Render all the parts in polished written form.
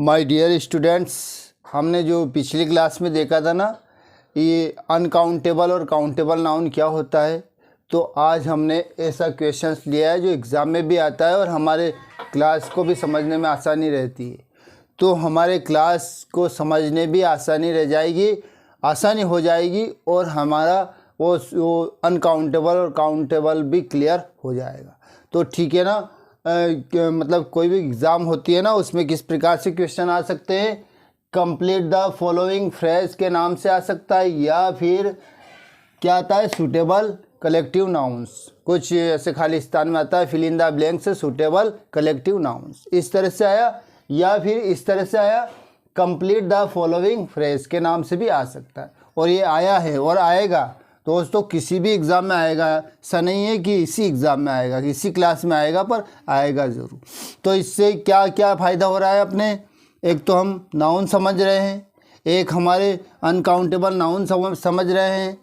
My dear students, हमने जो पिछली क्लास में देखा था ना, ये अनकाउंटेबल और काउंटेबल नाउन क्या होता है। तो आज हमने ऐसा क्वेश्चंस लिया है जो एग्ज़ाम में भी आता है और हमारे क्लास को भी समझने में आसानी रहती है। तो हमारे क्लास को समझने भी आसानी रह जाएगी, आसानी हो जाएगी और हमारा वो अनकाउंटेबल और काउंटेबल भी क्लियर हो जाएगा। तो ठीक है ना, मतलब कोई भी एग्ज़ाम होती है ना, उसमें किस प्रकार से क्वेश्चन आ सकते हैं। कंप्लीट द फॉलोइंग फ्रेज के नाम से आ सकता है, या फिर क्या आता है, सूटेबल कलेक्टिव नाउन्स। कुछ ऐसे खालिस्तान में आता है फिल इन द ब्लैंक से सूटेबल कलेक्टिव नाउन्स, इस तरह से आया। या फिर इस तरह से आया, कंप्लीट द फॉलोइंग फ्रेज के नाम से भी आ सकता है। और ये आया है और आएगा दोस्तों, किसी भी एग्ज़ाम में आएगा। ऐसा नहीं है कि इसी एग्ज़ाम में आएगा, इसी क्लास में आएगा, पर आएगा ज़रूर। तो इससे क्या क्या फ़ायदा हो रहा है अपने, एक तो हम नाउन समझ रहे हैं, एक हमारे अनकाउंटेबल नाउन समझ रहे हैं,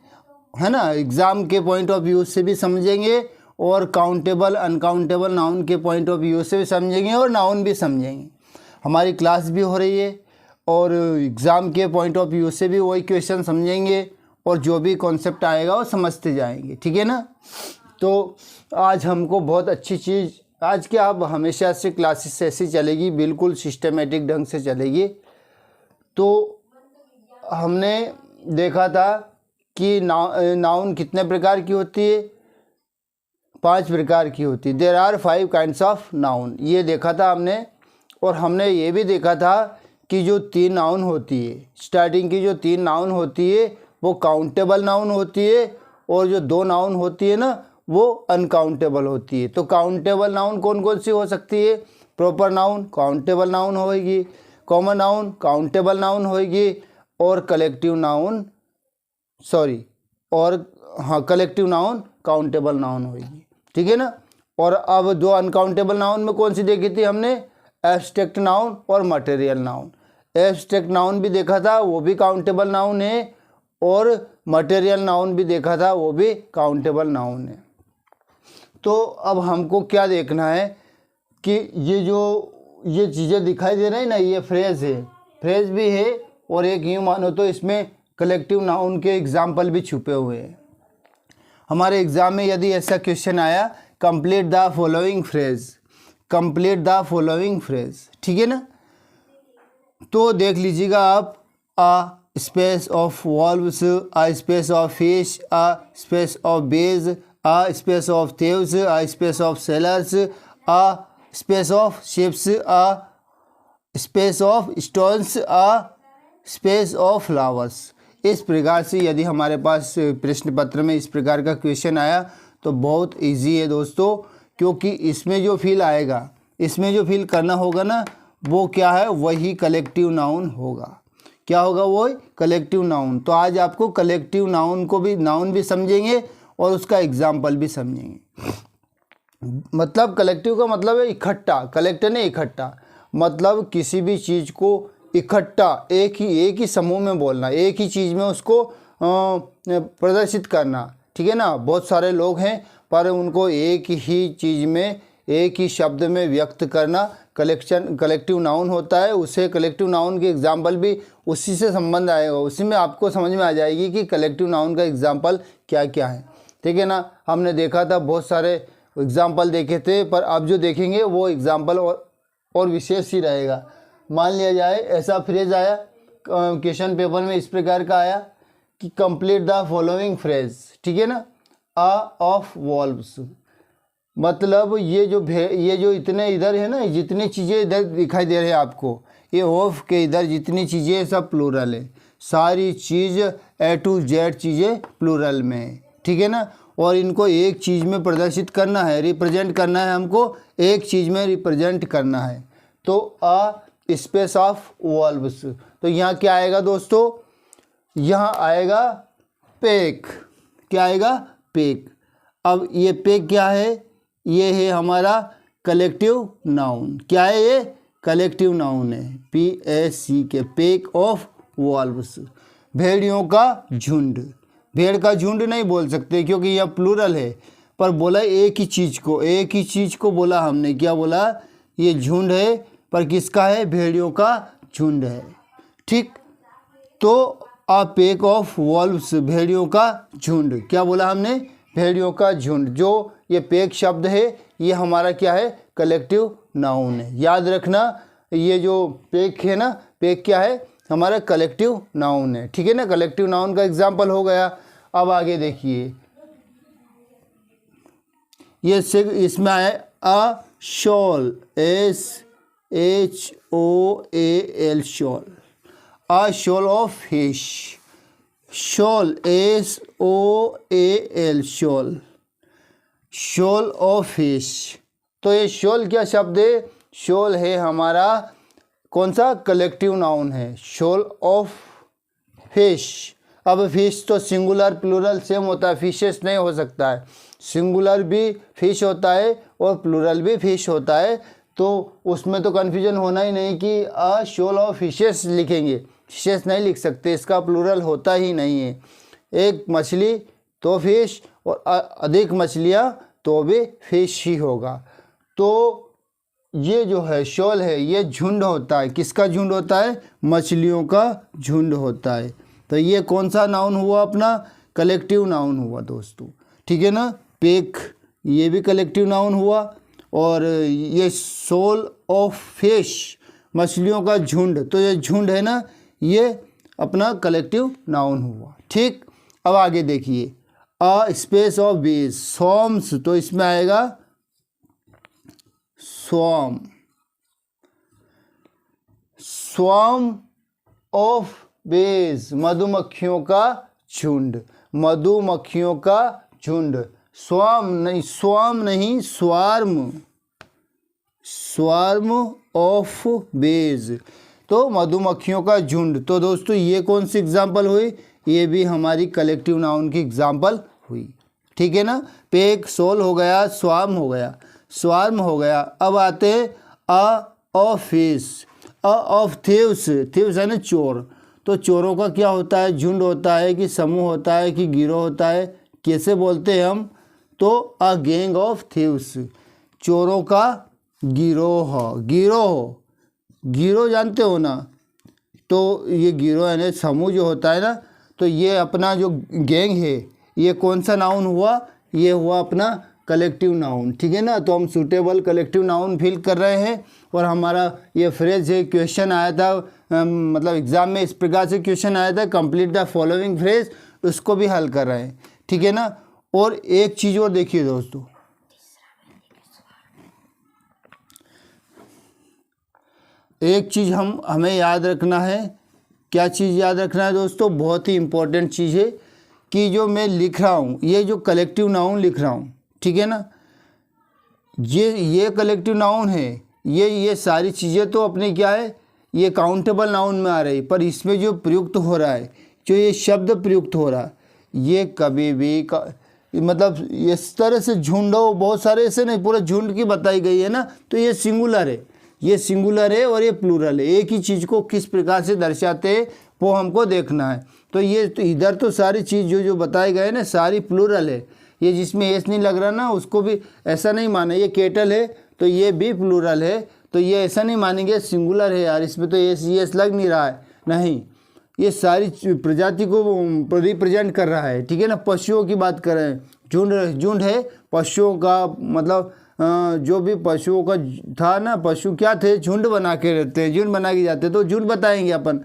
है ना। एग्ज़ाम के पॉइंट ऑफ व्यू से भी समझेंगे और काउंटेबल अनकाउंटेबल नाउन के पॉइंट ऑफ व्यू से भी समझेंगे और नाउन भी समझेंगे। हमारी क्लास भी हो रही है और एग्ज़ाम के पॉइंट ऑफ व्यू से भी वही क्वेश्चन समझेंगे और जो भी कॉन्सेप्ट आएगा वो समझते जाएंगे, ठीक है ना। तो आज हमको बहुत अच्छी चीज़, आज क्या, अब हमेशा से क्लासेस ऐसी चलेगी, बिल्कुल सिस्टमेटिक ढंग से चलेगी। तो हमने देखा था कि नाउन कितने प्रकार की होती है, 5 प्रकार की होती है। There are 5 kinds of noun, ये देखा था हमने। और हमने ये भी देखा था कि जो 3 नाउन होती है, स्टार्टिंग की जो 3 नाउन होती है वो काउंटेबल नाउन होती है, और जो 2 नाउन होती है ना वो अनकाउंटेबल होती है। तो काउंटेबल नाउन कौन कौन सी हो सकती है, प्रॉपर नाउन काउंटेबल नाउन होगी, कॉमन नाउन काउंटेबल नाउन होगी, और collective noun collective noun countable noun होगी, ठीक है ना। और अब दो अनकाउंटेबल नाउन में कौन सी देखी थी हमने, एब्स्ट्रैक्ट नाउन और मटेरियल नाउन। एब्स्ट्रैक्ट नाउन भी देखा था, वो भी काउंटेबल नाउन है, और मटेरियल नाउन भी देखा था, वो भी काउंटेबल नाउन है। तो अब हमको क्या देखना है कि ये चीज़ें दिखाई दे रही है ना, ये फ्रेज है, फ्रेज भी है, और एक यूँ मानो तो इसमें कलेक्टिव नाउन के एग्जाम्पल भी छुपे हुए हैं। हमारे एग्ज़ाम में यदि ऐसा क्वेश्चन आया, complete the following phrase, complete the following phrase, ठीक है ना। तो देख लीजिएगा आप, a space of wolves, a space of fish, a space of bees, a space of thieves, a space of sailors, a space of ships, a space of stones, a space of flowers. इस प्रकार से यदि हमारे पास प्रश्न पत्र में इस प्रकार का क्वेश्चन आया तो बहुत इजी है दोस्तों, क्योंकि इसमें जो फील आएगा, इसमें जो फील करना होगा ना, वो क्या है, वही कलेक्टिव नाउन होगा। क्या होगा, वो कलेक्टिव नाउन। तो आज आपको कलेक्टिव नाउन को भी, नाउन भी समझेंगे और उसका एग्जाम्पल भी समझेंगे। मतलब कलेक्टिव का मतलब है इकट्ठा, कलेक्टर ने इकट्ठा, मतलब किसी भी चीज़ को इकट्ठा एक ही समूह में बोलना, एक ही चीज़ में उसको प्रदर्शित करना, ठीक है ना। बहुत सारे लोग हैं पर उनको एक ही चीज़ में, एक ही शब्द में व्यक्त करना कलेक्टिव नाउन होता है। उसे कलेक्टिव नाउन के एग्जाम्पल भी उसी से संबंध आएगा, उसी में आपको समझ में आ जाएगी कि कलेक्टिव नाउन का एग्जाम्पल क्या क्या है, ठीक है ना। हमने देखा था, बहुत सारे एग्जाम्पल देखे थे, पर अब जो देखेंगे वो एग्जाम्पल और विशेष ही रहेगा। मान लिया जाए ऐसा फ्रेज आया क्वेश्चन पेपर में, इस प्रकार का आया कि कंप्लीट द फॉलोइंग फ्रेज, ठीक है ना। आ ऑफ वॉल्व्स, मतलब ये जो इतने इधर है ना, जितनी चीज़ें इधर दिखाई दे रही है आपको, ये ऑफ के इधर जितनी चीज़ें सब प्लूरल है, सारी चीज़ A to Z चीज़ें प्लूरल में है, ठीक है ना। और इनको एक चीज़ में प्रदर्शित करना है, रिप्रेजेंट करना है, हमको एक चीज़ में रिप्रेजेंट करना है। तो आ स्पेस ऑफ वॉल्व्स, तो यहाँ क्या आएगा दोस्तों, यहाँ आएगा पेक। क्या आएगा, पेक। अब ये पेक क्या है, ये है हमारा कलेक्टिव नाउन। क्या है ये, कलेक्टिव नाउन है, PAC, पेक ऑफ वॉल्व्स, भेड़ियों का झुंड। भेड़ का झुंड नहीं बोल सकते क्योंकि यह प्लूरल है, पर बोला एक ही चीज़ को बोला हमने, क्या बोला, ये झुंड है, पर किसका है? भेड़ियों का झुंड है। ठीक, तो अ पैक ऑफ वॉल्व्स, भेड़ियों का झुंड। क्या बोला हमने? भेड़ियों का झुंड। जो ये पैक शब्द है ये हमारा क्या है? कलेक्टिव नाउन है। याद रखना, ये जो पैक है ना, पैक क्या है? हमारा कलेक्टिव नाउन है। ठीक है ना, कलेक्टिव नाउन का एग्जाम्पल हो गया। अब आगे देखिए, ये इसमें आए a shoal, SHOAL, shoal. A shoal of fish, shoal, SOAL, shoal, shoal of fish. तो ये शॉल क्या शब्द है? शॉल है हमारा कौन सा? कलेक्टिव नाउन है, शॉल ऑफ फिश। अब फिश तो सिंगुलर प्लूरल सेम होता है, फिशेस नहीं हो सकता है। सिंगुलर भी फिश होता है और प्लूरल भी फिश होता है, तो उसमें तो कन्फ्यूजन होना ही नहीं कि अ शॉल ऑफ फिशेस लिखेंगे, फिशेस नहीं लिख सकते, इसका प्लूरल होता ही नहीं है। एक मछली तो फिश और अधिक मछलियाँ तो भी फिश ही होगा। तो ये जो है शॉल है, ये झुंड होता है। किसका झुंड होता है? मछलियों का झुंड होता है। तो ये कौन सा नाउन हुआ? अपना कलेक्टिव नाउन हुआ दोस्तों। ठीक है ना, पैक ये भी कलेक्टिव नाउन हुआ, और ये शॉल ऑफ फिश, मछलियों का झुंड, तो ये झुंड है ना, ये अपना कलेक्टिव नाउन हुआ। ठीक, अब आगे देखिए, अ स्पेस ऑफ बीज, सॉम्स, तो इसमें आएगा स्वाम, स्वाम ऑफ बेज, मधुमक्खियों का झुंड, मधुमक्खियों का झुंड। स्वाम नहीं, स्वाम नहीं, स्वार्म, स्वार्म ऑफ बेज, तो मधुमक्खियों का झुंड। तो दोस्तों ये कौन सी एग्जाम्पल हुई? ये भी हमारी कलेक्टिव नाउन की एग्जाम्पल हुई। ठीक है ना, पैक, शॉल हो गया, स्वार्म हो गया, स्वार्म हो गया। अब आते हैं a of fish, a of thieves, thieves है ना चोर, तो चोरों का क्या होता है? झुंड होता है कि समूह होता है कि गिरोह होता है? कैसे बोलते हैं हम? तो अ गैंग ऑफ थीव्स, चोरों का गिरोह, गिरोह, गिरोह जानते हो ना, तो ये गिरोह यानी समूह जो होता है ना, तो ये अपना जो गैंग है ये कौन सा नाउन हुआ? ये हुआ अपना कलेक्टिव नाउन। ठीक है ना, तो हम सूटेबल कलेक्टिव नाउन फिल कर रहे हैं, और हमारा ये फ्रेज है, क्वेश्चन आया था, मतलब एग्जाम में इस प्रकार से क्वेश्चन आया था, कंप्लीट द फॉलोइंग फ्रेज, उसको भी हल कर रहे हैं। ठीक है ना, और एक चीज़ और देखिए दोस्तों, एक चीज़ हमें याद रखना है। क्या चीज़ याद रखना है दोस्तों? बहुत ही इम्पोर्टेंट चीज़ है कि जो मैं लिख रहा हूँ, ये जो कलेक्टिव नाउन लिख रहा हूँ, ठीक है ना, ये कलेक्टिव नाउन है, ये सारी चीज़ें तो अपने क्या है, ये काउंटेबल नाउन में आ रही, पर इसमें जो प्रयुक्त हो रहा है, जो ये शब्द प्रयुक्त हो रहा है, ये कभी भी मतलब इस तरह से झुंड हो, बहुत सारे ऐसे नहीं, पूरा झुंड की बताई गई है ना, तो ये सिंगुलर है, ये सिंगुलर है और ये प्लूरल है। एक ही चीज़ को किस प्रकार से दर्शाते हैं वो हमको देखना है। तो ये तो इधर तो सारी चीज़ जो बताए गए ना, सारी प्लूरल है। ये जिसमें एस नहीं लग रहा ना, उसको भी ऐसा नहीं माना। ये केटल है तो ये भी प्लूरल है, तो ये ऐसा नहीं मानेंगे सिंगुलर है यार, इसमें तो एस लग नहीं रहा है, नहीं, ये सारी प्रजाति को रिप्रेजेंट कर रहा है। ठीक है ना, पशुओं की बात कर रहे हैं, झुंड है पशुओं का, मतलब जो भी पशुओं का था ना, पशु क्या थे, झुंड बना के रहते हैं, झुंड बना के जाते हैं, तो झुंड बताएंगे अपन।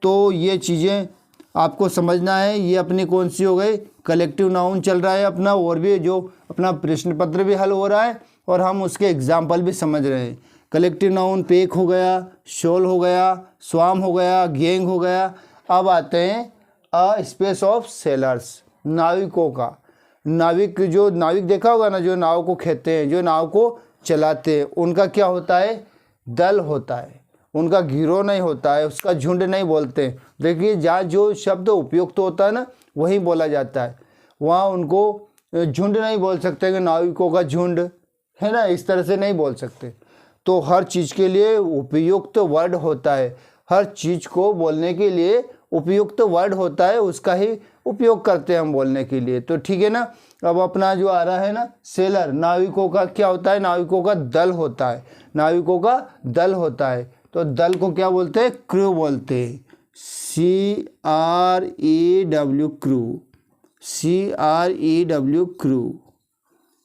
तो ये चीज़ें आपको समझना है। ये अपनी कौन सी हो गई, कलेक्टिव नाउन चल रहा है अपना, और भी जो अपना प्रश्न पत्र भी हल हो रहा है और हम उसके एग्जाम्पल भी समझ रहे हैं। कलेक्टिव नाउन पैक हो गया, शॉल हो गया, स्वाम हो गया, गैंग हो गया। अब आते हैं अ स्पेस ऑफ सेलर्स, नाविकों का। नाविक, जो नाविक देखा होगा ना, जो नाव को खेते हैं, जो नाव को चलाते हैं, उनका क्या होता है, दल होता है, उनका गिरोह नहीं होता है, उसका झुंड नहीं बोलते। देखिए जहाँ जो शब्द उपयुक्त होता है ना वही बोला जाता है, वहाँ उनको झुंड नहीं बोल सकते कि नाविकों का झुंड है ना, इस तरह से नहीं बोल सकते। तो हर चीज़ के लिए उपयुक्त वर्ड होता है, हर चीज़ को बोलने के लिए उपयुक्त वर्ड होता है उसका ही उपयोग करते हैं हम बोलने के लिए। तो ठीक है ना। अब अपना जो आ रहा है ना सेलर, नाविकों का क्या होता है, नाविकों का दल होता है, नाविकों का दल होता है। तो दल को क्या बोलते हैं, क्रू बोलते हैं, CREW क्रू, CREW क्रू,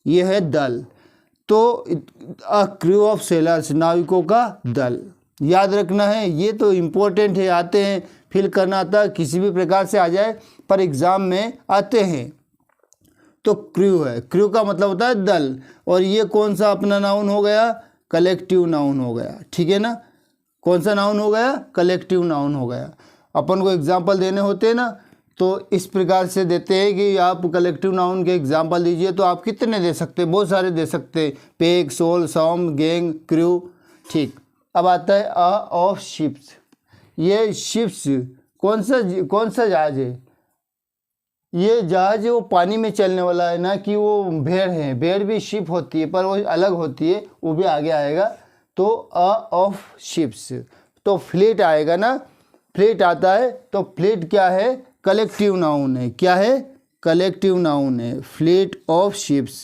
ये है दल। तो अ क्रू ऑफ सेलर्स, नाविकों का दल, याद रखना है, ये तो इम्पोर्टेंट है, आते हैं फिल करना आता है, किसी भी प्रकार से आ जाए पर एग्ज़ाम में आते हैं। तो क्रू है, क्रू का मतलब होता है दल, और ये कौन सा अपना नाउन हो गया, कलेक्टिव नाउन हो गया, ठीक है ना। कौन सा नाउन हो गया, कलेक्टिव नाउन हो गया। अपन को एग्जाम्पल देने होते हैं ना तो इस प्रकार से देते हैं कि आप कलेक्टिव नाउन के एग्जाम्पल दीजिए, तो आप कितने दे सकते हैं, बहुत सारे दे सकते हैं, पेग, सोल, सॉम, गैंग, क्रू, ठीक। अब आता है ऑफ शिप्स। ये शिप्स कौन सा जहाज है, ये जहाज वो पानी में चलने वाला है ना, कि वो भेड़ है, भेड़ भी शिप होती है पर वो अलग होती है, वो भी आगे आएगा। तो ऑफ शिप्स, तो फ्लीट आएगा ना, फ्लीट आता है। तो फ्लीट क्या है, कलेक्टिव नाउन है, क्या है, कलेक्टिव नाउन है, फ्लीट ऑफ शिप्स।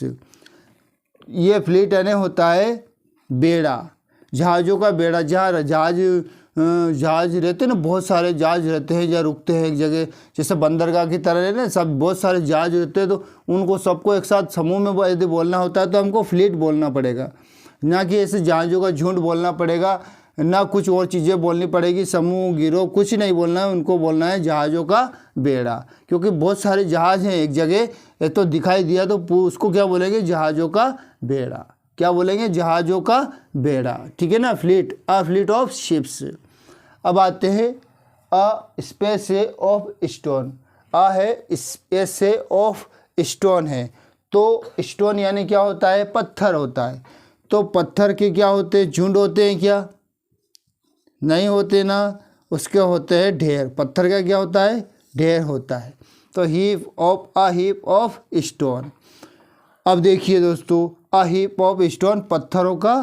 ये फ्लीट यानी होता है बेड़ा, जहाज़ों का बेड़ा, जहाँ जहाज रहते हैं ना, बहुत सारे जहाज रहते हैं जहाँ रुकते हैं एक जगह, जैसे बंदरगाह की तरह है ना, सब बहुत सारे जहाज रहते हैं, तो उनको सबको एक साथ समूह में यदि बोलना होता है तो हमको फ्लीट बोलना पड़ेगा, ना कि ऐसे जहाज़ों का झुंड बोलना पड़ेगा, ना कुछ और चीज़ें बोलनी पड़ेगी, समूह, गिरोह, कुछ नहीं बोलना है, उनको बोलना है जहाज़ों का बेड़ा, क्योंकि बहुत सारे जहाज़ हैं एक जगह, तो दिखाई दिया तो उसको क्या बोलेंगे, जहाज़ों का बेड़ा, क्या बोलेंगे, जहाज़ों का बेड़ा, ठीक है ना। Fleet, a fleet of ships. अब आते हैं अ स्पेस ऑफ स्टोन। अ है स्पेस ऑफ स्टोन है, तो स्टोन यानी क्या होता है, पत्थर होता है। तो पत्थर के क्या होते हैं, झुंड होते हैं क्या, नहीं होते ना, उसके होते हैं ढेर। पत्थर का क्या होता है, ढेर होता है। तो हीप ऑफ स्टोन। अब देखिए दोस्तों, अ हीप ऑफ स्टोन, पत्थरों का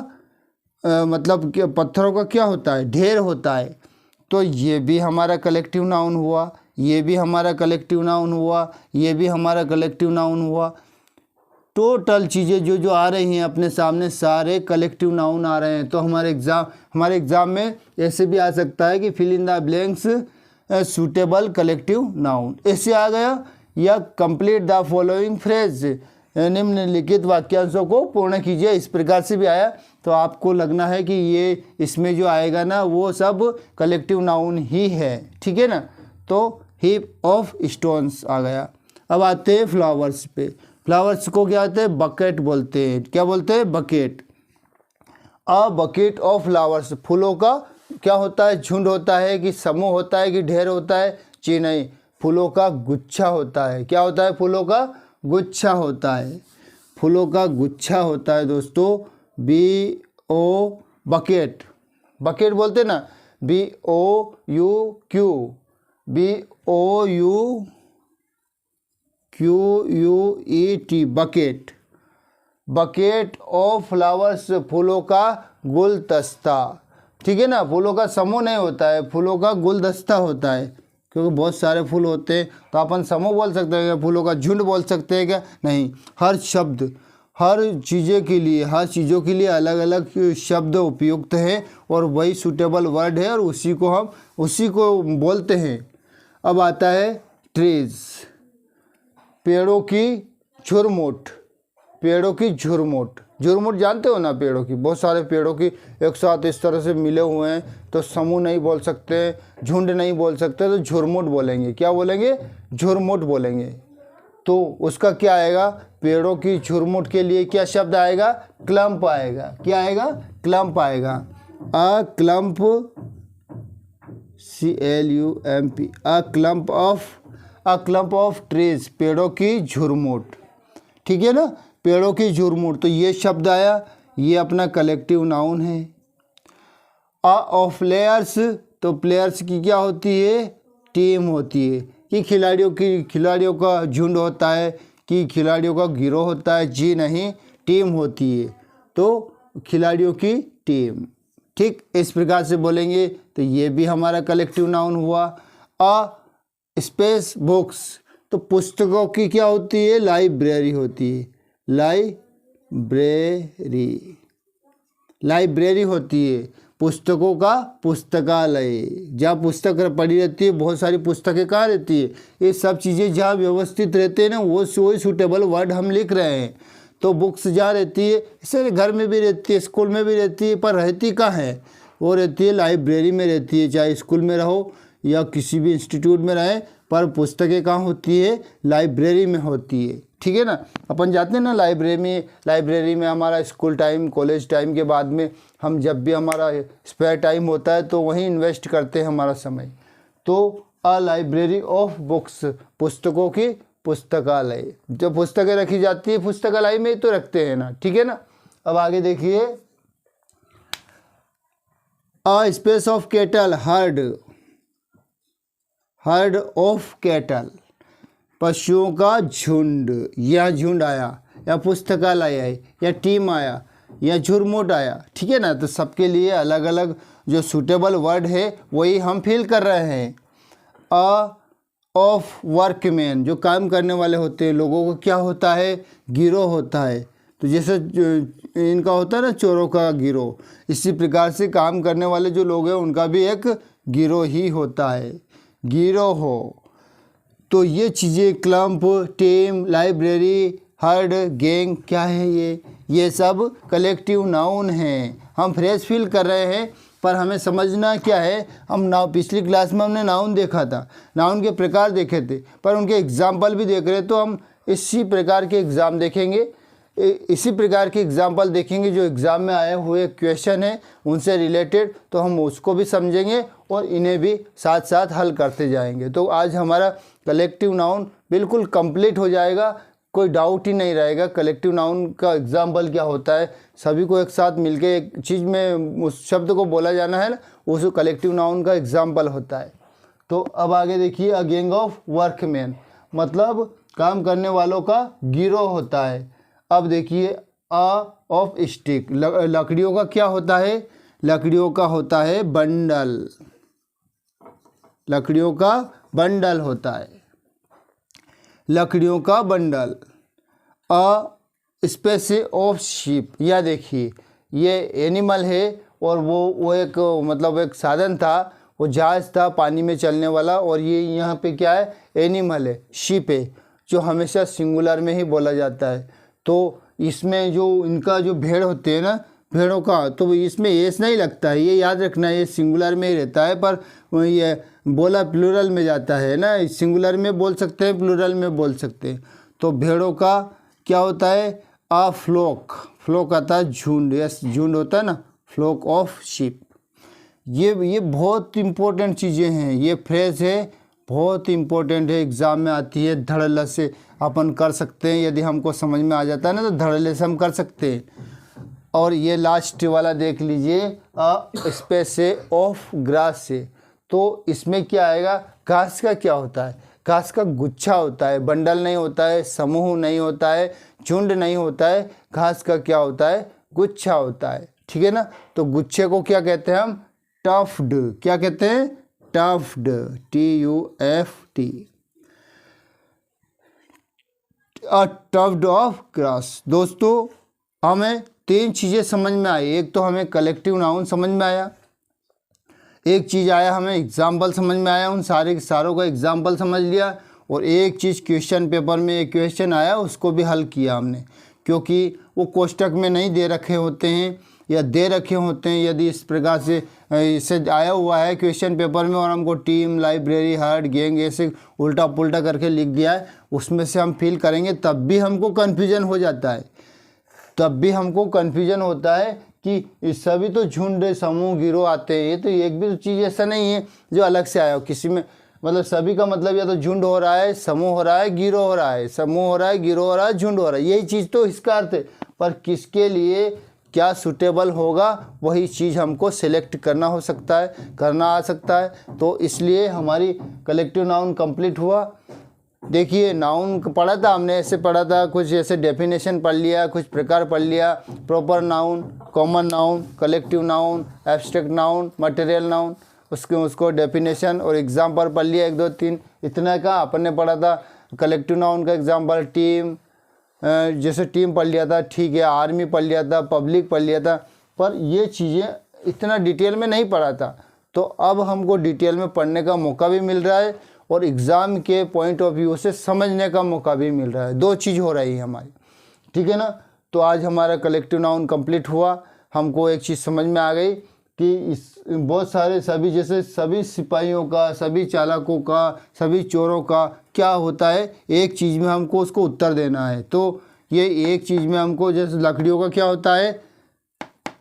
मतलब कि पत्थरों का क्या होता है, ढेर होता है। तो ये भी हमारा कलेक्टिव नाउन हुआ, ये भी हमारा कलेक्टिव नाउन हुआ, ये भी हमारा कलेक्टिव नाउन हुआ। टोटल चीज़ें जो आ रही हैं अपने सामने, सारे कलेक्टिव नाउन आ रहे हैं। तो हमारे एग्ज़ाम में ऐसे भी आ सकता है कि fill in the blanks suitable collective noun, ऐसे आ गया, या कंप्लीट द फॉलोइंग फ्रेज, निम्नलिखित वाक्यांशों को पूर्ण कीजिए, इस प्रकार से भी आया। तो आपको लगना है कि ये इसमें जो आएगा ना वो सब कलेक्टिव नाउन ही है, ठीक है ना। तो हीप ऑफ स्टोन्स आ गया। अब आते हैं फ्लावर्स पे। फ्लावर्स को क्या होते हैं, बकेट बोलते हैं, क्या बोलते हैं, bucket. A bucket of flowers, फूलों का क्या होता है, झुंड होता है कि समूह होता है कि ढेर होता है, जी नहीं, फूलों का गुच्छा होता है। क्या होता है, फूलों का गुच्छा होता है, फूलों का गुच्छा होता है दोस्तों। BO बकेट, बकेट बोलते ना, BOUQ, BOUQUET, bucket, bucket of flowers, फूलों का गुलदस्ता, ठीक है ना। फूलों का समूह नहीं होता है, फूलों का गुलदस्ता होता है, क्योंकि बहुत सारे फूल होते हैं, तो अपन समूह बोल सकते हैं क्या, फूलों का झुंड बोल सकते हैं क्या, नहीं। हर शब्द, हर चीज़ों के लिए, हर चीज़ों के लिए अलग अलग शब्द उपयुक्त हैं, और वही सूटेबल वर्ड है, और उसी को बोलते हैं। अब आता है ट्रीज, पेड़ों की झुरमुट, पेड़ों की झुरमुट, झुरमुट जानते हो ना, पेड़ों की, बहुत सारे पेड़ों की एक साथ इस तरह से मिले हुए हैं, तो समूह नहीं बोल सकते, झुंड नहीं बोल सकते, तो झुरमुट बोलेंगे, क्या बोलेंगे, झुरमुट बोलेंगे। तो उसका क्या आएगा, पेड़ों की झुरमुट के लिए क्या शब्द आएगा, क्लम्प आएगा, क्या आएगा, क्लम्प आएगा। A clump, CLUMP, a clump of trees, पेड़ों की झुरमुट, ठीक है ना, पेड़ों की झुरमुट। तो ये शब्द आया, ये अपना कलेक्टिव नाउन है। ऑफ प्लेयर्स, तो प्लेयर्स की क्या होती है, टीम होती है, कि खिलाड़ियों का झुंड होता है, कि खिलाड़ियों का गिरोह होता है, जी नहीं, टीम होती है, तो खिलाड़ियों की टीम, ठीक, इस प्रकार से बोलेंगे। तो ये भी हमारा कलेक्टिव नाउन हुआ। स्पेस बुक्स, तो पुस्तकों की क्या होती है, लाइब्रेरी होती है, लाइब्रेरी होती है, पुस्तकों का पुस्तकालय, जहाँ पुस्तक पड़ी रहती है, बहुत सारी पुस्तकें कहाँ रहती है, ये सब चीज़ें जहाँ व्यवस्थित रहते हैं ना, वो सूटेबल वर्ड हम लिख रहे हैं। तो बुक्स जहाँ रहती है, इससे घर में भी रहती है, स्कूल में भी रहती है, पर रहती कहाँ है, वो रहती है लाइब्रेरी में रहती है। चाहे स्कूल में रहो या किसी भी इंस्टीट्यूट में रहे, पर पुस्तकें कहाँ होती है, लाइब्रेरी में होती है। ठीक है ना, अपन जाते हैं ना लाइब्रेरी में हमारा स्कूल टाइम, कॉलेज टाइम के बाद में हम जब भी हमारा स्पेयर टाइम होता है तो वहीं इन्वेस्ट करते हैं हमारा समय। तो अ लाइब्रेरी ऑफ बुक्स, पुस्तकों की पुस्तकालय, जो पुस्तकें रखी जाती है पुस्तकालय में तो रखते हैं ना। ठीक है ना, अब आगे देखिए, a space of cattle, heard of cattle, पशुओं का झुंड, या झुंड आया, या पुस्तकालय आए, या टीम आया, या झुरमुट आया। ठीक है ना, तो सबके लिए अलग अलग जो सूटेबल वर्ड है वही हम फिल कर रहे हैं। अ ऑफ वर्कमैन, जो काम करने वाले होते हैं, लोगों को क्या होता है, गिरोह होता है। तो जैसे इनका होता है ना चोरों का गिरोह, इसी प्रकार से काम करने वाले जो लोग हैं उनका भी एक गिरोह ही होता है, गिरोह हो। तो ये चीज़ें clump, team, library, heard, gang क्या है ये सब कलेक्टिव नाउन हैं। हम फ्रेज फिल कर रहे हैं, पर हमें समझना क्या है, हम पिछली क्लास में हमने नाउन देखा था, नाउन के प्रकार देखे थे, पर उनके एग्जाम्पल भी देख रहे हैं। तो हम इसी प्रकार के एग्ज़ाम देखेंगे, इसी प्रकार के एग्जाम्पल देखेंगे जो एग्ज़ाम में आए हुए क्वेश्चन है उनसे रिलेटेड, तो हम उसको भी समझेंगे और इन्हें भी साथ साथ हल करते जाएंगे। तो आज हमारा कलेक्टिव नाउन बिल्कुल कंप्लीट हो जाएगा, कोई डाउट ही नहीं रहेगा। कलेक्टिव नाउन का एग्जाम्पल क्या होता है, सभी को एक साथ मिलके एक चीज़ में उस शब्द को बोला जाना है ना, उस कलेक्टिव नाउन का एग्जाम्पल होता है। तो अब आगे देखिए, अ गैंग ऑफ वर्कमैन, मतलब काम करने वालों का गिरोह होता है। अब देखिए, अ ऑफ स्टिक, लकड़ियों का क्या होता है, लकड़ियों का होता है बंडल, लकड़ियों का बंडल होता है, लकड़ियों का बंडल। अ स्पेसी ऑफ शिप, यह देखिए ये एनिमल है और वो एक मतलब एक साधन था, वो जहाज़ था पानी में चलने वाला, और ये यहाँ पे क्या है, एनिमल है, शिप है, जो हमेशा सिंगुलर में ही बोला जाता है। तो इसमें जो इनका जो भेड़ होते हैं ना, भेड़ों का, तो इसमें एस नहीं लगता है, ये याद रखना है, ये सिंगुलर में ही रहता है, पर ये बोला प्लूरल में जाता है ना, सिंगुलर में बोल सकते हैं, प्लूरल में बोल सकते हैं। तो भेड़ों का क्या होता है, अ फ्लोक, फ्लोक आता है झुंड, यस झुंड होता है ना, फ्लोक ऑफ शिप। ये बहुत इम्पोर्टेंट चीज़ें हैं, ये फ्रेज है बहुत इम्पोर्टेंट है, एग्ज़ाम में आती है, धड़ल्ले से अपन कर सकते हैं, यदि हमको समझ में आ जाता है ना तो धड़ल्ले से हम कर सकते हैं। और ये लास्ट वाला देख लीजिए, अ स्पेस ऑफ ग्रास से, तो इसमें क्या आएगा, घास का क्या होता है, घास का गुच्छा होता है, बंडल नहीं होता है, समूह नहीं होता है, झुंड नहीं होता है, घास का क्या होता है, गुच्छा होता है। ठीक है ना, तो गुच्छे को क्या कहते हैं हम, टफ्ड, क्या कहते हैं, टफ्ड, TUFD, अ टफ्ड ऑफ ग्रास। दोस्तों हमें 3 चीज़ें समझ में आई, एक तो हमें कलेक्टिव नाउन समझ में आया, एक चीज़ आया हमें एग्जाम्पल समझ में आया, उन सारों का एग्जाम्पल समझ लिया, और एक चीज़ क्वेश्चन पेपर में एक क्वेश्चन आया उसको भी हल किया हमने, क्योंकि वो कोष्टक में नहीं दे रखे होते हैं या दे रखे होते हैं। यदि इस प्रकार से इसे आया हुआ है क्वेश्चन पेपर में और हमको टीम, लाइब्रेरी, हर्ड, गैंग ऐसे उल्टा पुल्टा करके लिख दिया है, उसमें से हम फिल करेंगे तब भी हमको कन्फ्यूजन हो जाता है, तब भी हमको कन्फ्यूजन होता है कि सभी तो झुंड, समूह, गिरोह आते हैं, ये तो एक भी चीज़ ऐसा नहीं है जो अलग से आया हो किसी में, मतलब सभी का मतलब या तो झुंड हो रहा है, समूह हो रहा है, गिरोह हो रहा है, समूह हो रहा है, गिरोह हो रहा है, झुंड हो रहा है, यही चीज़ तो इसका अर्थ है। पर किसके लिए क्या सूटेबल होगा वही चीज़ हमको सिलेक्ट करना हो सकता है, करना आ सकता है। तो इसलिए हमारी कलेक्टिव नाउन कंप्लीट हुआ। देखिए नाउन पढ़ा था हमने, ऐसे पढ़ा था, कुछ ऐसे डेफिनेशन पढ़ लिया, कुछ प्रकार पढ़ लिया, proper noun, common noun, collective noun, abstract noun, material noun, उसको डेफिनेशन और एग्जाम्पल पढ़ लिया 1 2 3 इतना का अपन ने पढ़ा था। कलेक्टिव नाउन का एग्जाम्पल टीम, जैसे टीम पढ़ लिया था, ठीक है, आर्मी पढ़ लिया था, पब्लिक पढ़ लिया था, पर ये चीज़ें इतना डिटेल में नहीं पढ़ा था। तो अब हमको डिटेल में पढ़ने का मौका भी मिल रहा है और एग्ज़ाम के पॉइंट ऑफ व्यू से समझने का मौका भी मिल रहा है। 2 चीज़ हो रही है हमारी, ठीक है ना। तो आज हमारा कलेक्टिव नाउन कंप्लीट हुआ। हमको एक चीज़ समझ में आ गई कि इस बहुत सारे सभी, जैसे सभी सिपाहियों का, सभी चालकों का, सभी चोरों का क्या होता है, एक चीज़ में हमको उसको उत्तर देना है। तो ये एक चीज़ में हमको, जैसे लकड़ियों का क्या होता है,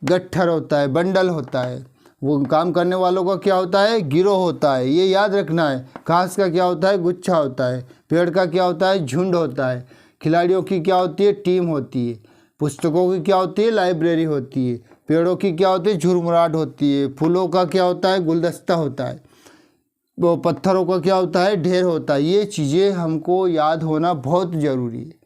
गट्ठर होता है, बंडल होता है। वो काम करने वालों का क्या होता है, गिरोह होता है, ये याद रखना है। घास का क्या होता है, गुच्छा होता है। पेड़ का क्या होता है, झुंड होता है। खिलाड़ियों की क्या होती है, टीम होती है। पुस्तकों की क्या होती है, लाइब्रेरी होती है। पेड़ों की क्या होती है, झुरमुराट होती है। फूलों का क्या होता है, गुलदस्ता होता है। वो पत्थरों का क्या होता है, ढेर होता है। ये चीज़ें हमको याद होना बहुत ज़रूरी है।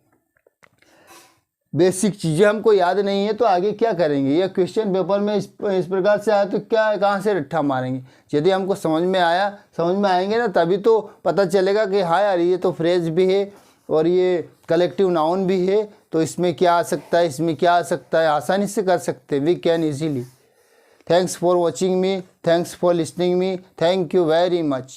बेसिक चीज़ें हमको याद नहीं है तो आगे क्या करेंगे। ये क्वेश्चन पेपर में इस प्रकार से आया तो क्या, कहाँ से रट्ठा मारेंगे। यदि हमको समझ में आएंगे ना, तभी तो पता चलेगा कि हाँ यार ये तो फ्रेज भी है और ये कलेक्टिव नाउन भी है, तो इसमें क्या आ सकता है, इसमें क्या आ सकता है, आसानी से कर सकते हैं। We can easily. Thanks for watching me, thanks for listening me, thank you very much.